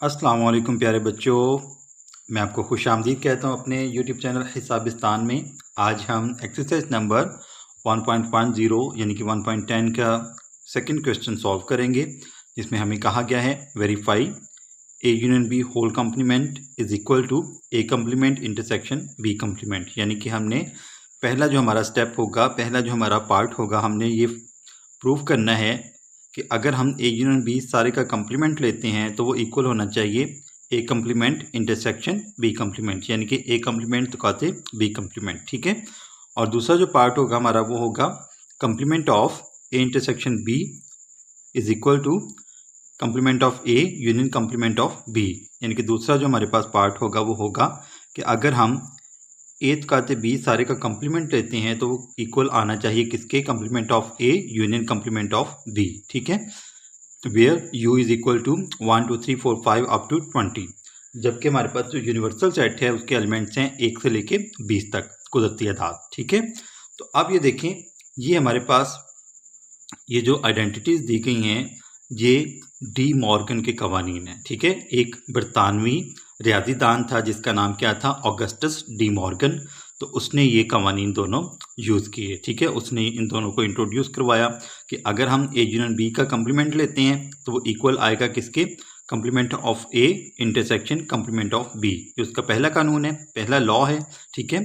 अस्सलाम वालेकुम प्यारे बच्चों, मैं आपको खुश आमदीद कहता हूँ अपने यूट्यूब चैनल हिसाबिस्तान में। आज हम एक्सरसाइज नंबर 1.10 यानी कि 1.10 का सेकंड क्वेश्चन सॉल्व करेंगे, जिसमें हमें कहा गया है verify A union B whole complement is equal to A complement intersection B complement. यानी कि हमने पहला जो हमारा स्टेप होगा, पहला जो हमारा पार्ट होगा, हमने ये प्रूव करना है कि अगर हम ए यूनियन बी सारे का कम्प्लीमेंट लेते हैं तो वो इक्वल होना चाहिए A complement intersection B complement, यानी कि ए कम्प्लीमेंट तो कहते बी कम्प्लीमेंट। ठीक है। और दूसरा जो पार्ट होगा हमारा वो होगा complement of A intersection B is equal to complement of A union complement of B. यानी कि दूसरा जो हमारे पास पार्ट होगा वो होगा कि अगर हम ए काते बी सारे का कम्प्लीमेंट लेते हैं तो वो इक्वल आना चाहिए किसके, complement of A union complement of B. ठीक है। Where U is equal to 1 2 3 4 5 up to 20, जबकि हमारे पास जो यूनिवर्सल सेट है उसके एलिमेंट्स हैं 1 से लेके 20 तक कुदरती आदाद। ठीक है। तो अब ये देखें, ये हमारे पास ये जो आइडेंटिटीज़ दी गई हैं ये डी मॉर्गन के कवानीन है। ठीक है। एक बरतानवी रियाजीदान था जिसका नाम क्या था, ऑगस्टस डी मॉर्गन। तो उसने ये कवानीन दोनों यूज़ किए। ठीक है। उसने इन दोनों को इंट्रोड्यूस करवाया कि अगर हम ए यूनियन बी का कम्प्लीमेंट लेते हैं तो वो इक्वल आएगा किसके, complement of A intersection complement of B. ये उसका पहला कानून है, पहला लॉ है। ठीक है।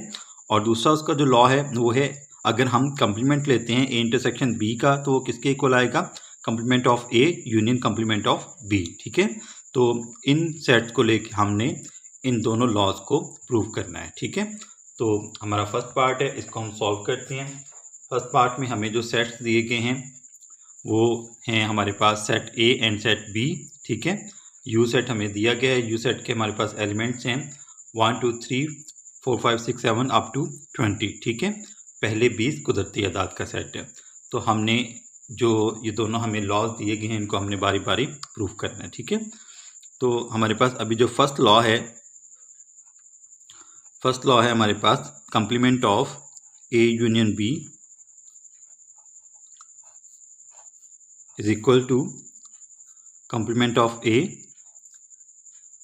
और दूसरा उसका जो लॉ है वो है अगर हम कम्प्लीमेंट लेते हैं ए इंटरसेक्शन बी का तो वो किसके इक्वल आएगा, complement of A union complement of B. ठीक है। तो इन सेट्स को लेके हमने इन दोनों लॉज को प्रूव करना है। ठीक है। तो हमारा फर्स्ट पार्ट है, इसको हम सॉल्व करते हैं। फर्स्ट पार्ट में हमें जो सेट्स दिए गए हैं वो हैं हमारे पास set A and set B. ठीक है। यू सेट हमें दिया गया है। यू सेट के हमारे पास एलिमेंट्स हैं 1 2 3 4 5 6 7 अप टू 20। ठीक है। पहले 20 कुदरती आदाद का सेट है। तो हमने जो ये दोनों हमें लॉज दिए गए हैं इनको हमने बारी बारी प्रूव करना है। ठीक है। तो हमारे पास अभी जो फर्स्ट लॉ है हमारे पास complement of A union B is equal to complement of A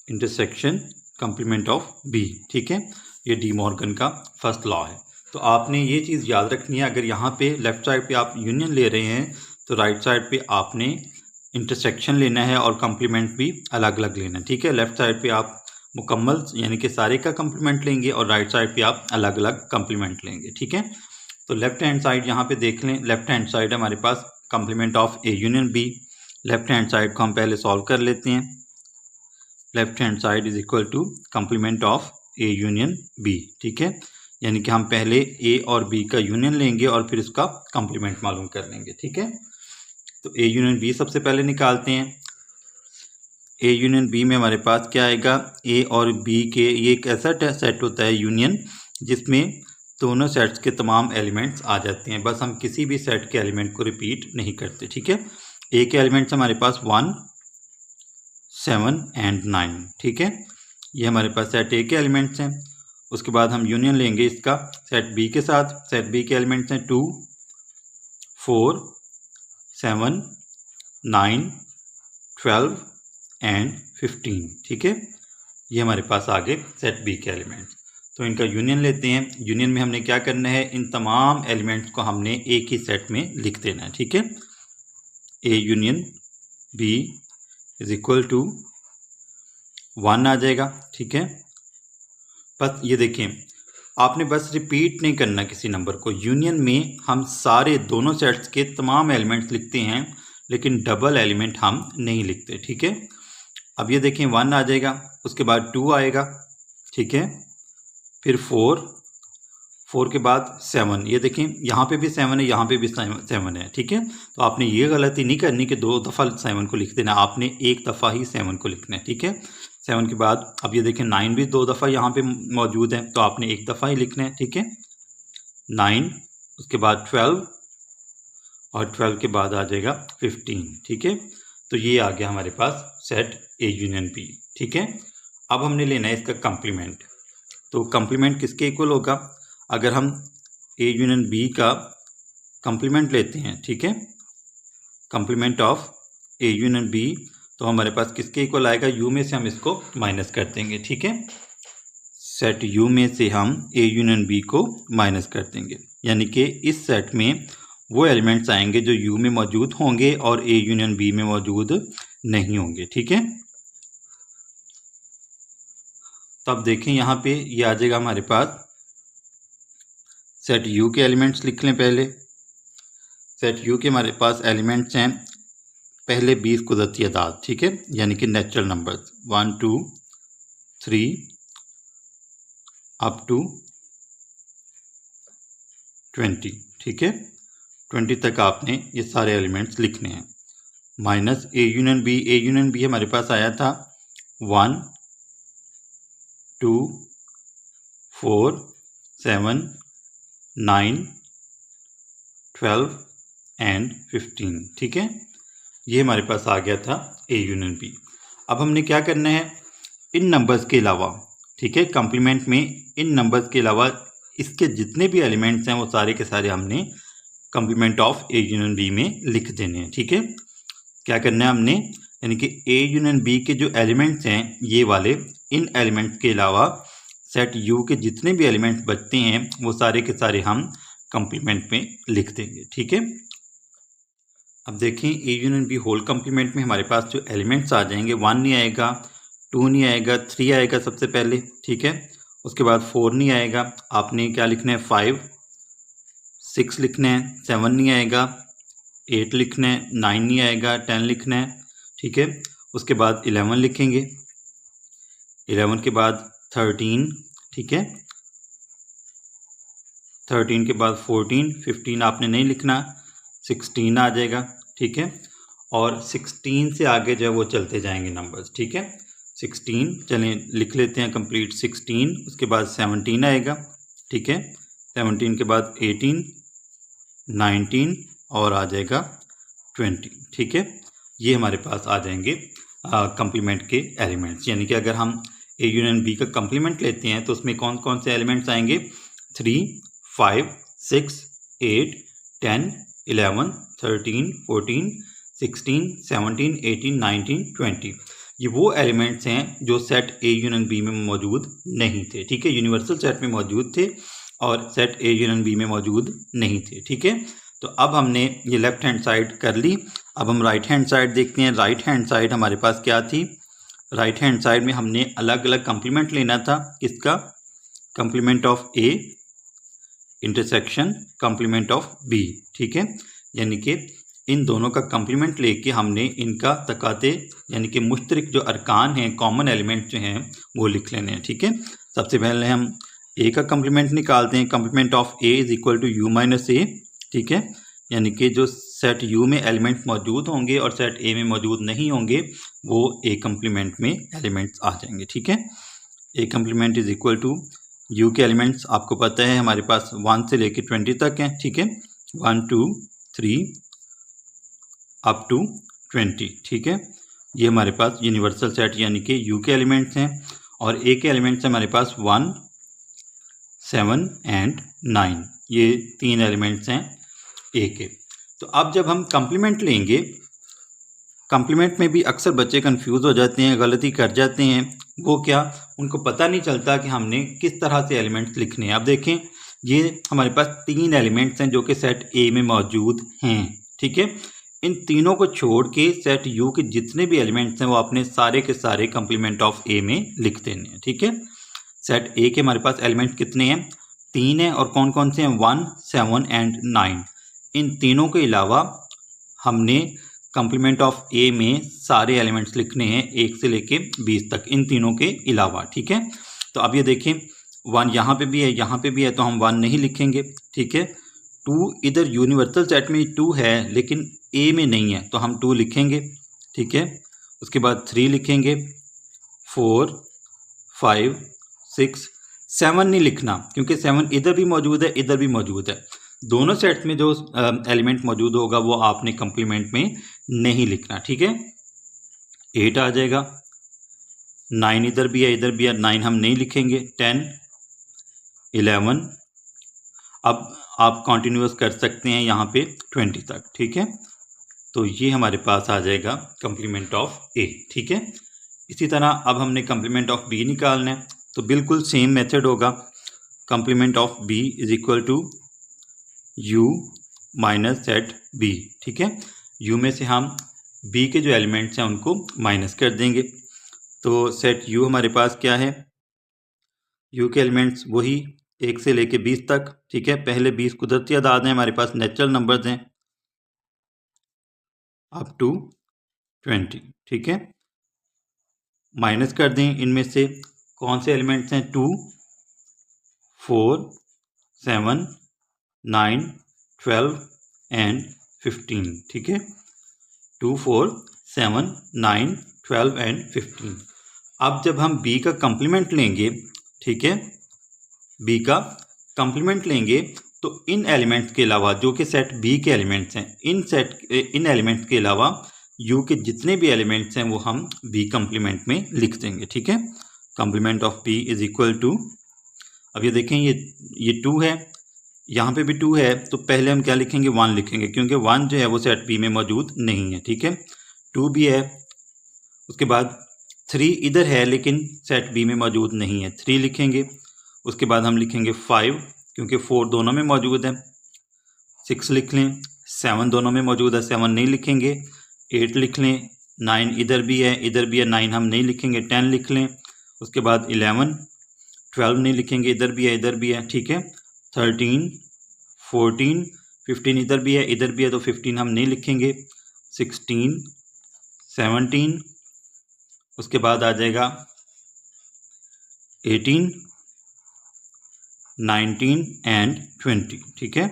intersection complement of B. ठीक है। ये डी मॉर्गन का फर्स्ट लॉ है। तो आपने ये चीज़ याद रखनी है, अगर यहाँ पे लेफ़्ट साइड पे आप यूनियन ले रहे हैं तो राइट साइड पे आपने इंटरसेक्शन लेना है और कम्प्लीमेंट भी अलग अलग लेना है। ठीक है। लेफ़्ट साइड पे आप मुकम्मल यानी कि सारे का कम्प्लीमेंट लेंगे और राइट साइड पे आप अलग अलग कम्प्लीमेंट लेंगे। ठीक है। तो लेफ़्ट हैंड साइड यहाँ पे देख लें, लेफ़्ट हैंड साइड हमारे पास complement of A union B. Left hand side को हम पहले सॉल्व कर लेते हैं। Left hand side is equal to complement of A union B. ठीक है। यानी कि हम पहले ए और बी का यूनियन लेंगे और फिर उसका कम्प्लीमेंट मालूम कर लेंगे। ठीक है। तो ए यूनियन बी सबसे पहले निकालते हैं। ए यूनियन बी में हमारे पास क्या आएगा, ए और बी के ये एक ऐसा सेट होता है यूनियन जिसमें दोनों सेट्स के तमाम एलिमेंट्स आ जाते हैं, बस हम किसी भी सेट के एलिमेंट को रिपीट नहीं करते। ठीक है। ए के एलिमेंट्स हमारे पास 1 7 एंड 9। ठीक है। ये हमारे पास सेट ए के एलिमेंट्स हैं। उसके बाद हम यूनियन लेंगे इसका सेट बी के साथ। सेट बी के एलिमेंट्स हैं 2 4 7 9 12 एंड 15। ठीक है। ये हमारे पास आगे सेट बी के एलिमेंट्स। तो इनका यूनियन लेते हैं। यूनियन में हमने क्या करना है, इन तमाम एलिमेंट्स को हमने एक ही सेट में लिख देना है। ठीक है। A union B is equal to 1 आ जाएगा। ठीक है। बस ये देखें, आपने बस रिपीट नहीं करना किसी नंबर को। यूनियन में हम सारे दोनों सेट्स के तमाम एलिमेंट्स लिखते हैं लेकिन डबल एलिमेंट हम नहीं लिखते। ठीक है। अब ये देखें 1 आ जाएगा, उसके बाद 2 आएगा। ठीक है। फिर 4 के बाद 7। ये देखें यहाँ पे भी 7 है, यहाँ पे भी 7 है। ठीक है। तो आपने ये गलती नहीं करनी कि 2 दफ़ा 7 को लिख देना, आपने एक दफ़ा ही 7 को लिखना है। ठीक है। 7 के बाद अब ये देखें 9 भी 2 दफ़ा यहाँ पे मौजूद है तो आपने एक दफ़ा ही लिखना है। ठीक है। 9, उसके बाद 12 और 12 के बाद आ जाएगा 15। ठीक है। तो ये आ गया हमारे पास सेट ए यूनियन बी। ठीक है। अब हमने लेना है इसका कम्प्लीमेंट। तो कम्प्लीमेंट किसके इक्वल होगा, अगर हम ए यूनियन बी का कम्प्लीमेंट लेते हैं। ठीक है। Complement of A union B तो हमारे पास किसके इक्वल आएगा, u में से हम इसको माइनस कर देंगे। ठीक है, सेट u में से हम a यूनियन b को माइनस कर देंगे, यानी कि इस सेट में वो एलिमेंट्स आएंगे जो u में मौजूद होंगे और a यूनियन b में मौजूद नहीं होंगे। ठीक है, तो अब देखें यहाँ पे ये आ जाएगा हमारे पास, सेट u के एलिमेंट्स लिख लें पहले। सेट u के हमारे पास एलिमेंट्स हैं पहले 20 कुदरती अदाद, ठीक है, यानी कि नेचुरल नंबर्स 1 2 3 अप टू 20। ठीक है, 20 तक आपने ये सारे एलिमेंट्स लिखने हैं। माइनस a यूनियन b हमारे पास आया था 1 2 4 7 9 12 एंड 15। ठीक है, ये हमारे पास आ गया था a यूनियन b। अब हमने क्या करना है, इन नंबर्स के अलावा, ठीक है, कंप्लीमेंट में इन नंबर्स के अलावा इसके जितने भी एलिमेंट्स हैं वो सारे के सारे हमने complement of a union b में लिख देने हैं। ठीक है, क्या करना है हमने, यानी कि a यूनियन b के जो एलिमेंट्स हैं ये वाले, इन एलिमेंट्स के अलावा सेट u के जितने भी एलिमेंट्स बचते हैं वो सारे के सारे हम कंप्लीमेंट में लिख देंगे। ठीक है, अब देखें a union b whole complement में हमारे पास जो एलिमेंट्स आ जाएंगे, 1 नहीं आएगा, 2 नहीं आएगा, 3 आएगा सबसे पहले। ठीक है, उसके बाद 4 नहीं आएगा, आपने क्या लिखना है 5, 6 लिखना है, 7 नहीं आएगा, 8 लिखना है, 9 नहीं आएगा, 10 लिखना है। ठीक है, उसके बाद 11 लिखेंगे, 11 के बाद 13। ठीक है, 13 के बाद 14, 15 आपने नहीं लिखना, 16 आ जाएगा। ठीक है, और 16 से आगे जो है वो चलते जाएंगे नंबर्स। ठीक है, 16 चलें लिख लेते हैं कंप्लीट 16, उसके बाद 17 आएगा। ठीक है, 17 के बाद 18, 19 और आ जाएगा 20। ठीक है, ये हमारे पास आ जाएंगे कंप्लीमेंट के एलिमेंट्स, यानी कि अगर हम a यूनियन b का कंप्लीमेंट लेते हैं तो उसमें कौन कौन से एलिमेंट्स आएंगे, 3 5 6 8 10 11 13 14 16 17 18 19 20। ये वो एलिमेंट्स हैं जो सेट a यूनियन b में मौजूद नहीं थे। ठीक है, यूनिवर्सल सेट में मौजूद थे और सेट a यूनियन b में मौजूद नहीं थे। ठीक है, तो अब हमने ये लेफ्ट हैंड साइड कर ली। अब हम राइट हैंड साइड देखते हैं। राइट हैंड साइड हमारे पास क्या थी, राइट हैंड साइड में हमने अलग अलग कंप्लीमेंट लेना था। किसका, complement of a intersection complement of b। ठीक है, यानी कि इन दोनों का कंप्लीमेंट लेके हमने इनका तकाते यानी कि मुश्तरक जो अरकान हैं, कॉमन एलिमेंट जो हैं वो लिख लेने हैं। ठीक है, सबसे पहले हम a का कंप्लीमेंट निकालते हैं। Complement of a is equal to u minus a। ठीक है, यानी कि जो सेट u में एलिमेंट्स मौजूद होंगे और सेट a में मौजूद नहीं होंगे वो a कंप्लीमेंट में एलिमेंट्स आ जाएंगे। ठीक है, a complement is equal to u के एलिमेंट्स आपको पता है हमारे पास 1 से लेकर 20 तक हैं। ठीक है, 1 2 3 अप टू 20। ठीक है, ये हमारे पास यूनिवर्सल सेट यानी कि u के एलिमेंट्स हैं और a के एलिमेंट्स हैं हमारे पास 1 7 एंड 9। ये 3 एलिमेंट्स हैं a के। तो अब जब हम कंप्लीमेंट लेंगे, कंप्लीमेंट में भी अक्सर बच्चे कंफ्यूज हो जाते हैं, गलती कर जाते हैं। वो क्या, उनको पता नहीं चलता कि हमने किस तरह से एलिमेंट्स लिखने हैं। अब देखें, ये हमारे पास 3 एलिमेंट्स हैं जो कि सेट a में मौजूद हैं। ठीक है, इन तीनों को छोड़ के सेट u के जितने भी एलिमेंट्स हैं वो आपने सारे के सारे कंप्लीमेंट ऑफ a में लिख देने हैं। ठीक है, सेट a के हमारे पास एलिमेंट्स कितने हैं, 3 हैं, और कौन कौन से हैं, 1 7 एंड 9। इन तीनों के अलावा हमने कंप्लीमेंट ऑफ a में सारे एलिमेंट्स लिखने हैं 1 से लेके 20 तक, इन तीनों के अलावा। ठीक है, तो अब ये देखें 1 यहाँ पे भी है, यहाँ पे भी है, तो हम 1 नहीं लिखेंगे। ठीक है, 2 इधर यूनिवर्सल सेट में 2 है लेकिन a में नहीं है तो हम 2 लिखेंगे। ठीक है, उसके बाद 3 लिखेंगे, 4 5 6 7 नहीं लिखना क्योंकि 7 इधर भी मौजूद है, इधर भी मौजूद है। दोनों सेट्स में जो एलिमेंट मौजूद होगा वो आपने कंप्लीमेंट में नहीं लिखना। ठीक है, 8 आ जाएगा, 9 इधर भी है, इधर भी है, 9 हम नहीं लिखेंगे, 10 11। अब आप कंटिन्यूअस कर सकते हैं यहाँ पे 20 तक। ठीक है, तो ये हमारे पास आ जाएगा कंप्लीमेंट ऑफ ए। ठीक है, इसी तरह अब हमने कंप्लीमेंट ऑफ बी निकालना है, तो बिल्कुल सेम मेथड होगा। Complement of B is equal to U minus set B. ठीक है, यू में से हम बी के जो एलिमेंट्स हैं उनको माइनस कर देंगे। तो सेट यू हमारे पास क्या है, यू के एलिमेंट्स वही 1 से लेके 20 तक। ठीक है, पहले 20 कुदरती आदाद हैं, हमारे पास नेचुरल नंबर्स हैं अप टू 20। ठीक है, माइनस कर दें, इनमें से कौन से एलिमेंट्स हैं, 2, 4, 7, 9, 12 एंड 15। ठीक है, 2, 4, 7, 9, 12 एंड 15। अब जब हम b का कंप्लीमेंट लेंगे, ठीक है, b का कंप्लीमेंट लेंगे तो इन एलिमेंट्स के अलावा जो कि सेट b के एलिमेंट्स हैं, इन एलिमेंट्स के अलावा u के जितने भी एलिमेंट्स हैं वो हम b कंप्लीमेंट में लिख देंगे। ठीक है, complement of b is equal to, अब ये देखें ये 2 है, यहाँ पे भी 2 है, तो पहले हम क्या लिखेंगे, 1 लिखेंगे, क्योंकि 1 जो है वो सेट b में मौजूद नहीं है। ठीक है, 2 भी है, उसके बाद 3 इधर है लेकिन सेट b में मौजूद नहीं है, 3 लिखेंगे। उसके बाद हम लिखेंगे 5, क्योंकि 4 दोनों में मौजूद है। 6 लिख लें, 7 दोनों में मौजूद है, 7 नहीं लिखेंगे। 8 लिख लें, 9 इधर भी है, इधर भी है, 9 हम नहीं लिखेंगे। 10 लिख लें, उसके बाद 11, 12 नहीं लिखेंगे, इधर भी है, इधर भी है। ठीक है, 13, 14, 15 इधर भी है, इधर भी है, तो 15 हम नहीं लिखेंगे। 16, 17, उसके बाद आ जाएगा 18, 19 एंड 20। ठीक है,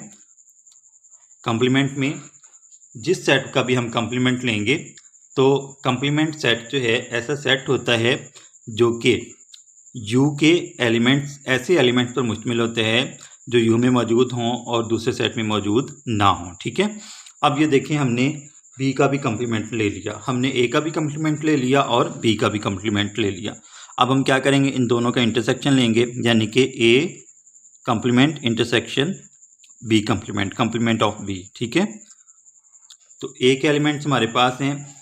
कंप्लीमेंट में जिस सेट का भी हम कंप्लीमेंट लेंगे तो कंप्लीमेंट सेट जो है ऐसा सेट होता है जो कि यू के एलिमेंट्स, ऐसे एलिमेंट्स पर मुश्तमिल होते हैं जो यू में मौजूद हों और दूसरे सेट में मौजूद ना हों। ठीक है, अब ये देखें, हमने बी का भी कंप्लीमेंट ले लिया, हमने ए का भी कंप्लीमेंट ले लिया और बी का भी कंप्लीमेंट ले लिया। अब हम क्या करेंगे, इन दोनों का इंटरसेक्शन लेंगे, यानी कि A complement intersection B complement, complement of B. ठीक है, तो ए के एलिमेंट्स हमारे पास हैं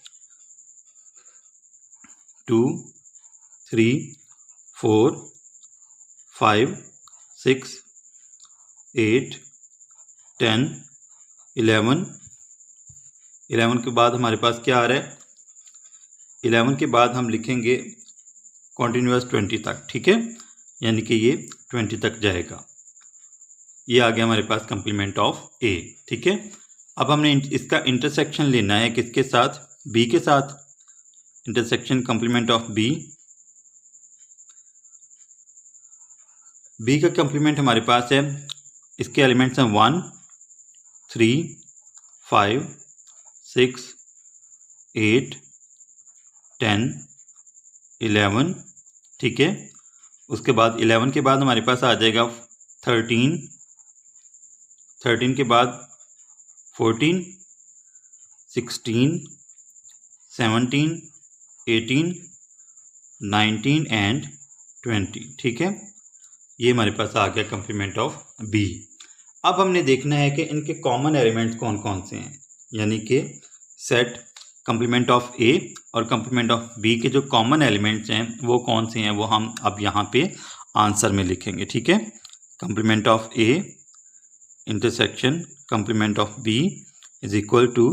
2, 3, 4, 5, 6, 8, 10, 11। 11 के बाद हमारे पास क्या आ रहा है, 11 के बाद हम लिखेंगे कॉन्टीन्यूअस 20 तक। ठीक है, यानी कि ये 20 तक जाएगा। ये आ गया हमारे पास कंप्लीमेंट ऑफ ए। ठीक है, अब हमने इसका इंटरसेक्शन लेना है किसके साथ, बी के साथ। Intersection complement of B, B का कंप्लीमेंट हमारे पास है, इसके एलिमेंट्स हैं 1, 3, 5, 6, 8, 10, 11। ठीक है, उसके बाद 11 के बाद हमारे पास आ जाएगा 13, 13 के बाद 14, 16, 17, 18, 19 एंड 20। ठीक है, ये हमारे पास आ गया कंप्लीमेंट ऑफ बी। अब हमने देखना है कि इनके कॉमन एलिमेंट्स कौन कौन से हैं, यानी कि सेट कंप्लीमेंट ऑफ ए और कंप्लीमेंट ऑफ बी के जो कॉमन एलिमेंट्स हैं वो कौन से हैं, वो हम अब यहाँ पे आंसर में लिखेंगे। ठीक है, complement of A intersection complement of B is equal to,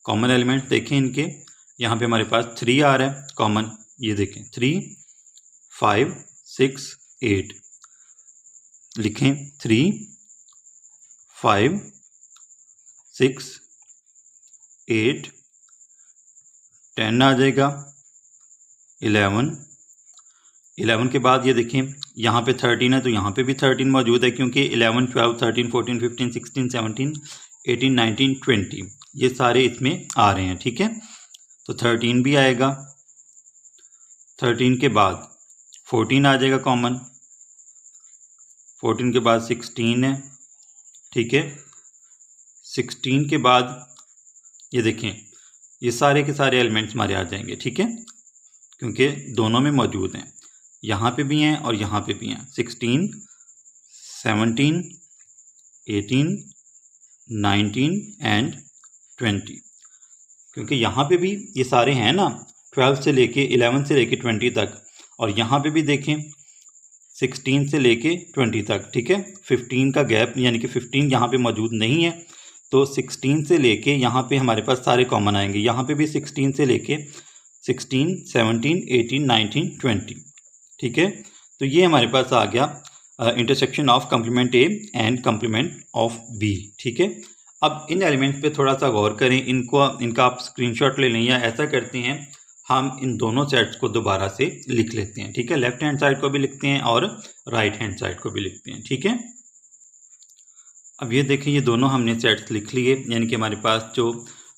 common elements देखें इनके, यहाँ पे हमारे पास 3 आ रहा है कॉमन, ये देखें 3, 5, 6, 8 लिखें, 3, 5, 6, 8, 10 आ जाएगा, 11 के बाद ये देखें यहाँ पे 13 है तो यहाँ पे भी 13 मौजूद है, क्योंकि 11, 12, 13, 14, 15, 16, 17, 18, 19, 20 ये सारे इसमें आ रहे हैं। ठीक है, तो 13 भी आएगा। 13 के बाद 14 आ जाएगा कॉमन, 14 के बाद 16 है। ठीक है, 16 के बाद ये देखें ये सारे के सारे एलिमेंट्स हमारे आ जाएंगे। ठीक है, क्योंकि दोनों में मौजूद हैं, यहाँ पे भी हैं और यहाँ पे भी हैं। 16, 17, 18, 19 एंड 20, क्योंकि यहाँ पे भी ये सारे हैं ना 12 से लेके 11 से लेके 20 तक, और यहाँ पे भी देखें 16 से लेके 20 तक, ठीक है। 15 का गैप यानी कि 15 यहाँ पे मौजूद नहीं है, तो 16 से लेके यहाँ पे हमारे पास सारे कॉमन आएंगे। यहाँ पे भी 16 से लेके 16, 17, 18, 19, 20, ठीक है। तो ये हमारे पास आ गया intersection of complement A and complement of B, ठीक है। अब इन एलिमेंट्स पे थोड़ा सा गौर करें, इनका आप स्क्रीनशॉट ले लें, या ऐसा करते हैं हम इन दोनों सेट्स को दोबारा से लिख लेते हैं, ठीक है। लेफ्ट हैंड साइड को भी लिखते हैं और राइट हैंड साइड को भी लिखते हैं, ठीक है। अब ये देखें, ये दोनों हमने सेट्स लिख लिए, यानी कि हमारे पास जो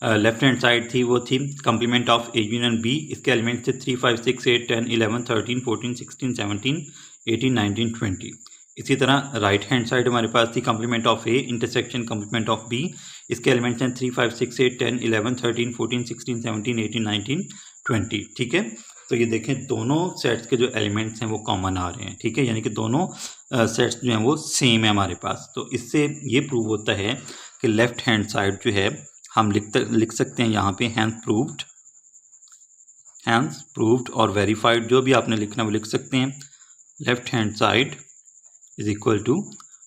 लेफ्ट हैंड साइड थी वो थी complement of A union B. इसके एलिमेंट्स थे 3, 5, 6, 8, 10, 11, 13, 14, 16, 17, 18, 19, 20। इसी तरह राइट हैंड साइड हमारे पास थी complement of A intersection complement of B. इसके एलिमेंट्स हैं 3, 5, 6, 8, 10, 11, 13, 14, 16, 17, 18, 19, 20, ठीक है। तो ये देखें, दोनों सेट्स के जो एलिमेंट्स हैं वो कॉमन आ रहे हैं, ठीक है, यानी कि दोनों सेट्स जो हैं वो सेम है हमारे पास। तो इससे ये प्रूव होता है कि लेफ्ट हैंड साइड जो है हम लिख सकते हैं यहाँ पे हैंस प्रूव्ड और वेरीफाइड, जो भी आपने लिखना वो लिख सकते हैं। Left hand side is equal to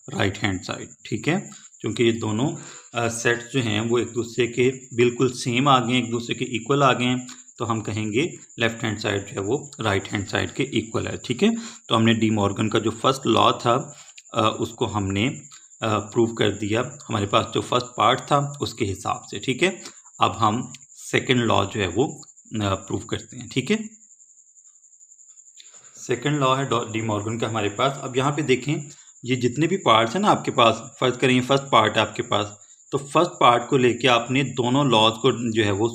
right hand side, ठीक है, क्योंकि ये दोनों सेट्स जो हैं वो एक दूसरे के बिल्कुल सेम आ गए हैं, एक दूसरे के इक्वल आ गए हैं, तो हम कहेंगे लेफ्ट हैंड साइड जो है वो राइट हैंड साइड के इक्वल है, ठीक है। तो हमने डी मॉर्गन का जो फर्स्ट लॉ था उसको हमने प्रूव कर दिया हमारे पास जो फर्स्ट पार्ट था उसके हिसाब से, ठीक है। अब हम सेकंड लॉ जो है वो प्रूव करते हैं, ठीक है। सेकंड लॉ है डी मॉर्गन का हमारे पास। अब यहाँ पे देखें, ये जितने भी पार्ट्स हैं ना आपके पास, फर्ज करें फर्स्ट पार्ट है आपके पास, तो फर्स्ट पार्ट को लेके आपने दोनों लॉज को जो है वो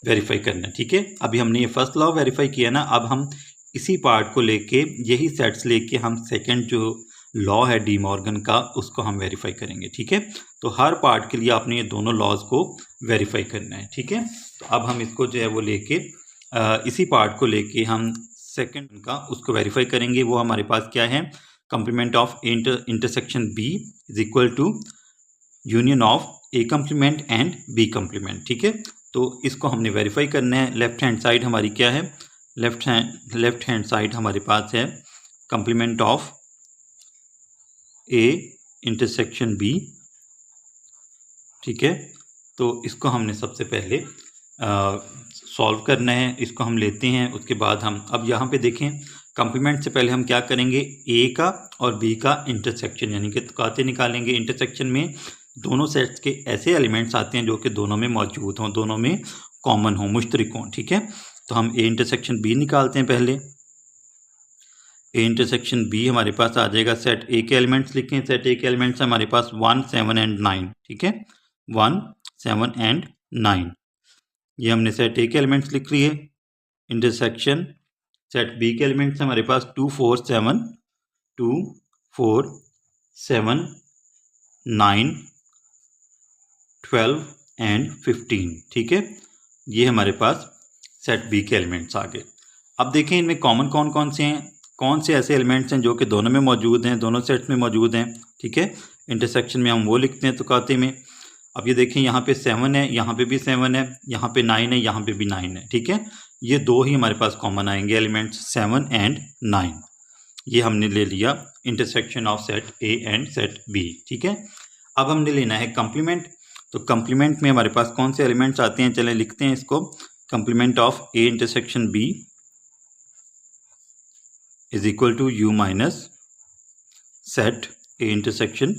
वेरीफाई करना है, ठीक है। अभी हमने ये फर्स्ट लॉ वेरीफाई किया ना, अब हम इसी पार्ट को लेके यही सेट्स लेके हम सेकंड जो लॉ है डी मॉर्गन का उसको हम वेरीफाई करेंगे, ठीक है। तो हर पार्ट के लिए आपने ये दोनों लॉज को वेरीफाई करना है, ठीक है। तो अब हम इसको जो है वो लेके इसी पार्ट को लेके हम सेकंड का उसको वेरीफाई करेंगे। वो हमारे पास क्या है, complement of intersection B is equal to union of A complement and B complement, ठीक है। तो इसको हमने वेरीफाई करना है। लेफ्ट हैंड साइड हमारी क्या है, लेफ्ट हैंड साइड हमारे पास है complement of A intersection B, ठीक है। तो इसको हमने सबसे पहले सॉल्व करना है, इसको हम लेते हैं। उसके बाद हम अब यहाँ पे देखें, कम्प्लीमेंट से पहले हम क्या करेंगे, ए का और बी का इंटरसेक्शन यानी कि काते निकालेंगे। इंटरसेक्शन में दोनों सेट्स के ऐसे एलिमेंट्स आते हैं जो कि दोनों में मौजूद हों, दोनों में कॉमन हों, मुश्तरक हों, ठीक है। तो हम ए इंटरसेक्शन बी निकालते हैं पहले। ए इंटरसेक्शन बी हमारे पास आ जाएगा, सेट ए के एलिमेंट्स लिखें। सेट ए के एलिमेंट्स हमारे पास 1, 7 एंड 9, ठीक है, 1, 7 एंड 9। ये हमने सेट ए के एलिमेंट्स लिख लिए। इंटरसेक्शन सेट बी के एलिमेंट्स हमारे पास 2, 4, 7, 2, 4, 7, 9, 12 एंड 15, ठीक है। ये हमारे पास सेट बी के एलिमेंट्स आ गए। अब देखें इनमें कॉमन कौन कौन से हैं, कौन से ऐसे एलिमेंट्स हैं जो कि दोनों में मौजूद हैं, दोनों सेट्स में मौजूद हैं, ठीक है। इंटरसेक्शन में हम वो लिखते हैं तुकाते में। अब ये देखें, यहाँ पे 7 है, यहाँ पे भी 7 है, यहाँ पे 9 है, यहाँ पे भी 9 है, ठीक है। ये दो ही हमारे पास कॉमन आएंगे एलिमेंट्स, 7 एंड 9। ये हमने ले लिया intersection of set A and set B, ठीक है। अब हमने लेना है कम्प्लीमेंट। तो कम्प्लीमेंट में हमारे पास कौन से एलिमेंट्स आते हैं, चलें लिखते हैं इसको। Complement of A intersection B is equal to U minus set A intersection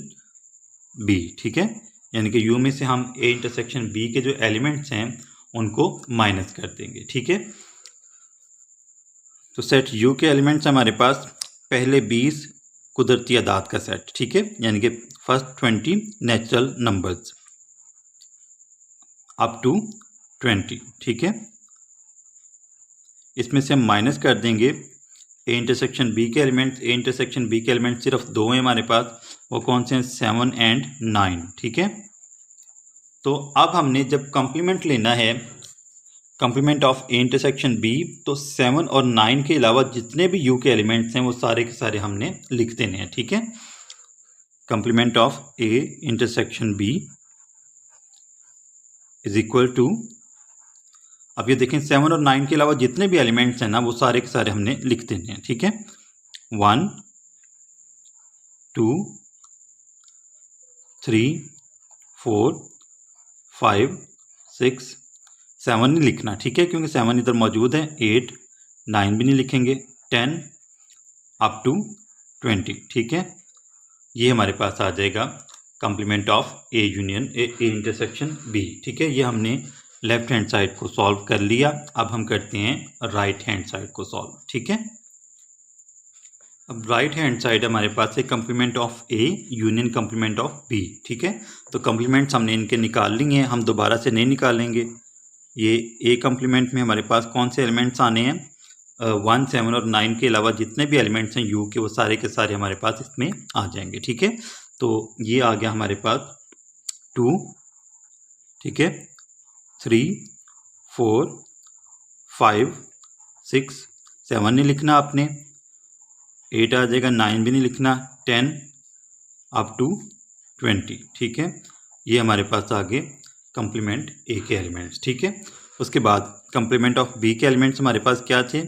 B, ठीक है। यानी कि यू में से हम ए इंटरसेक्शन बी के जो एलिमेंट्स हैं उनको माइनस कर देंगे, ठीक है। तो सेट यू के एलिमेंट्स हमारे पास पहले 20 कुदरती अदाद का सेट, ठीक है, यानी कि first 20 natural numbers up to 20, ठीक है। इसमें से हम माइनस कर देंगे ए इंटरसेक्शन बी के एलिमेंट्स। ए इंटरसेक्शन बी के एलिमेंट्स सिर्फ दो हैं हमारे पास, वो कौन से हैं, 7 एंड 9, ठीक है। तो अब हमने जब कम्प्लीमेंट लेना है, complement of A intersection B, तो 7 और 9 के अलावा जितने भी यू के एलिमेंट्स हैं वो सारे के सारे हमने लिख देने हैं, ठीक है। Complement of A intersection B is equal to, अब ये देखें 7 और 9 के अलावा जितने भी एलिमेंट्स हैं ना वो सारे के सारे हमने लिख देने हैं, ठीक है। 1 2 3 4 5 6 7 नहीं लिखना, ठीक है, क्योंकि 7 इधर मौजूद है। 8 9 भी नहीं लिखेंगे, 10 अप टू 20, ठीक है। ये हमारे पास आ जाएगा complement of A union A intersection B, ठीक है। ये हमने लेफ्ट हैंड साइड को सॉल्व कर लिया। अब हम करते हैं राइट हैंड साइड को सॉल्व, ठीक है। अब राइट हैंड साइड हमारे पास है complement of A union complement of B, ठीक है। तो कॉम्प्लीमेंट्स हमने इनके निकाल लिए हैं, हम दोबारा से नहीं निकालेंगे। ये ए कॉम्प्लीमेंट में हमारे पास कौन से एलिमेंट्स आने हैं, 1 7 और 9 के अलावा जितने भी एलिमेंट्स हैं यू के वो सारे के सारे हमारे पास इसमें आ जाएंगे, ठीक है। तो ये आ गया हमारे पास 2, ठीक है, 3 4 5 6 7 नहीं लिखना आपने, 8 आ जाएगा, 9 भी नहीं लिखना, 10 अप टू 20, ठीक है। ये हमारे पास आ गए कॉम्प्लीमेंट ए के एलिमेंट्स, ठीक है। उसके बाद कॉम्प्लीमेंट ऑफ बी के एलिमेंट्स हमारे पास क्या थे,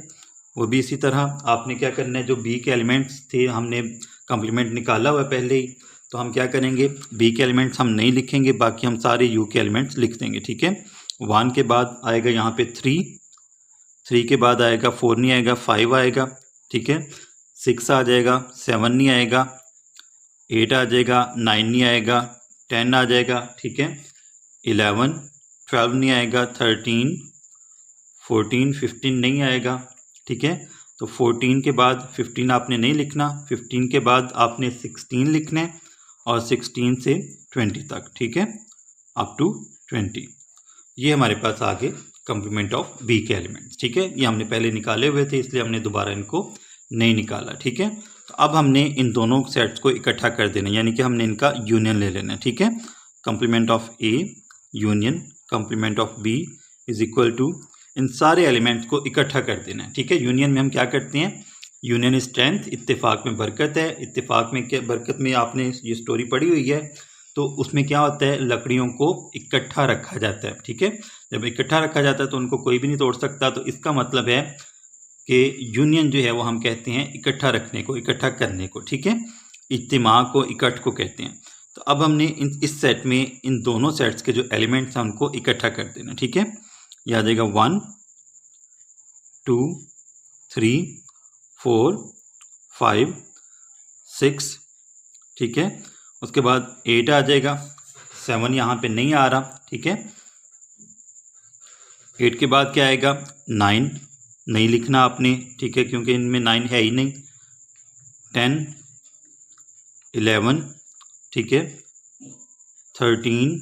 वो भी इसी तरह आपने क्या करना है, जो बी के एलिमेंट्स थे हमने कॉम्प्लीमेंट निकाला हुआ पहले ही, तो हम क्या करेंगे, बी के एलिमेंट्स हम नहीं लिखेंगे, बाकी हम सारे यू के एलिमेंट्स लिख देंगे, ठीक है। 1 के बाद आएगा यहाँ पे 3 के बाद आएगा 4 नहीं आएगा, 5 आएगा, ठीक है, 6 आ जाएगा, 7 नहीं आएगा, 8 आ जाएगा, 9 नहीं आएगा, 10 आ जाएगा, ठीक है, 11 12 नहीं आएगा, 13 14 15 नहीं आएगा, ठीक है। तो 14 के बाद 15 आपने नहीं लिखना, 15 के बाद आपने 16 लिखना है और 16 से 20 तक, ठीक है, अप टू 20। ये हमारे पास आ गए कॉम्प्लीमेंट ऑफ बी के एलिमेंट्स, ठीक है। ये हमने पहले निकाले हुए थे इसलिए हमने दोबारा इनको नहीं निकाला, ठीक है। तो अब हमने इन दोनों सेट्स को इकट्ठा कर देना, यानी कि हमने इनका यूनियन ले लेना है, ठीक है। Complement of A union complement of B is equal to, इन सारे एलिमेंट्स को इकट्ठा कर देना है, ठीक है। यूनियन में हम क्या करते हैं, यूनियन इज स्ट्रेंथ, इत्तेफाक में बरकत है। इत्तेफाक में क्या, बरकत में आपने ये स्टोरी पढ़ी हुई है, तो उसमें क्या होता है, लकड़ियों को इकट्ठा रखा जाता है, ठीक है। जब इकट्ठा रखा जाता है तो उनको कोई भी नहीं तोड़ सकता, तो इसका मतलब है कि यूनियन जो है वो हम कहते हैं इकट्ठा रखने को, इकट्ठा करने को, ठीक है। इज्तिमा को, इकट्ठ को कहते हैं। तो अब हमने इस सेट में इन दोनों सेट्स के जो एलिमेंट्स हैं उनको इकट्ठा कर देना, ठीक है। यह आ जाएगा 1 2 3 4 5 6, ठीक है। उसके बाद 8 आ जाएगा, 7 यहाँ पे नहीं आ रहा, ठीक है। 8 के बाद क्या आएगा, 9 नहीं लिखना आपने, ठीक है, क्योंकि इनमें 9 है ही नहीं। 10 11, ठीक है, 13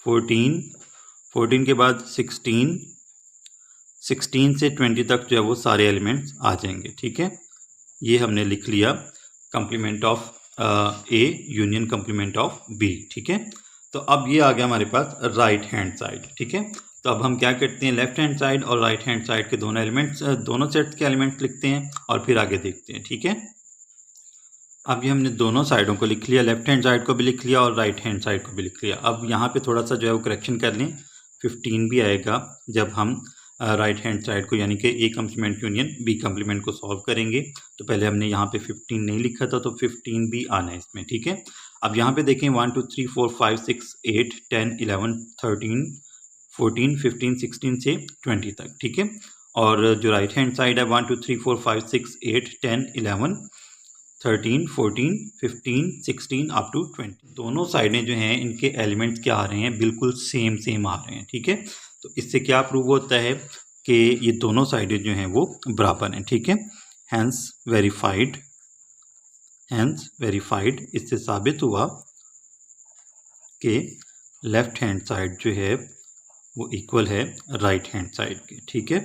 14, 14 के बाद 16, 16 से 20 तक जो है वो सारे एलिमेंट्स आ जाएंगे, ठीक है। ये हमने लिख लिया complement of A union complement of B, ठीक है। तो अब ये आ गया हमारे पास राइट हैंड साइड, ठीक है। तो अब हम क्या करते हैं, लेफ्ट हैंड साइड और राइट हैंड साइड के दोनों एलिमेंट्स, दोनों सेट्स के एलिमेंट्स लिखते हैं और फिर आगे देखते हैं, ठीक है। अब ये हमने दोनों साइडों को लिख लिया, लेफ्ट हैंड साइड को भी लिख लिया और राइट हैंड साइड को भी लिख लिया। अब यहाँ पे थोड़ा सा जो है वो करेक्शन कर लें, 15 भी आएगा जब हम राइट हैंड साइड को, यानी कि A complement union B complement को सॉल्व करेंगे। तो पहले हमने यहाँ पे 15 नहीं लिखा था, तो 15 भी आना है इसमें, ठीक है। अब यहाँ पे देखें 1 2 3 4 5 6 8 10 11 13 14 15 16 से 20 तक, ठीक है। और जो राइट हैंड साइड है 1 2 3 4 5 6 8 10 11 13 14 15 16 अप टू 20, दोनों साइडें जो हैं इनके एलिमेंट्स क्या आ रहे हैं, बिल्कुल सेम आ रहे हैं, ठीक है। तो इससे क्या प्रूव होता है कि ये दोनों साइडें जो हैं वो बराबर हैं, ठीक है। हैंस वेरीफाइड, इससे साबित हुआ कि लेफ्ट हैंड साइड जो है वो इक्वल है राइट हैंड साइड के, ठीक है।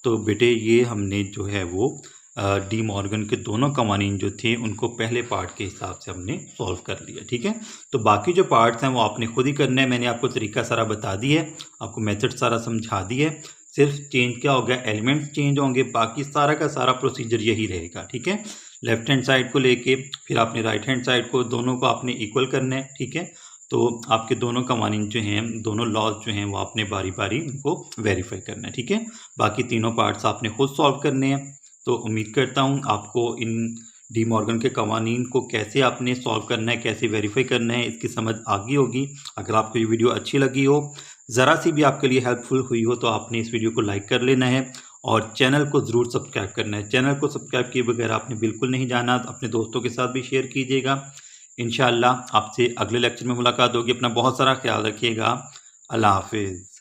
तो बेटे ये हमने जो है वो डी मॉर्गन के दोनों कवानीन जो थे उनको पहले पार्ट के हिसाब से हमने सॉल्व कर लिया, ठीक है। तो बाकी जो पार्ट्स हैं वो आपने खुद ही करना है, मैंने आपको तरीका सारा बता दिया है, आपको मेथड सारा समझा दिया है। सिर्फ चेंज क्या होगा, एलिमेंट्स चेंज होंगे, बाकी सारा का सारा प्रोसीजर यही रहेगा, ठीक है। लेफ्ट हैंड साइड को लेके फिर आपने राइट हैंड साइड को, दोनों को आपने इक्वल करना है, ठीक है। तो आपके दोनों कवानीन जो हैं, दोनों लॉज जो हैं, वो आपने बारी बारी उनको वेरीफाई करना है, ठीक है। बाकी तीनों पार्ट्स आपने खुद सॉल्व करने हैं। तो उम्मीद करता हूँ आपको इन डी मॉर्गन के कवानीन को कैसे आपने सॉल्व करना है, कैसे वेरीफाई करना है, इसकी समझ आ गई होगी। अगर आपको ये वीडियो अच्छी लगी हो, ज़रा सी भी आपके लिए हेल्पफुल हुई हो, तो आपने इस वीडियो को लाइक कर लेना है और चैनल को ज़रूर सब्सक्राइब करना है। चैनल को सब्सक्राइब किए बगैर आपने बिल्कुल नहीं जाना। अपने दोस्तों के साथ भी शेयर कीजिएगा। इंशाअल्लाह आपसे अगले लेक्चर में मुलाकात होगी। अपना बहुत सारा ख्याल रखिएगा। अल्लाह हाफिज़।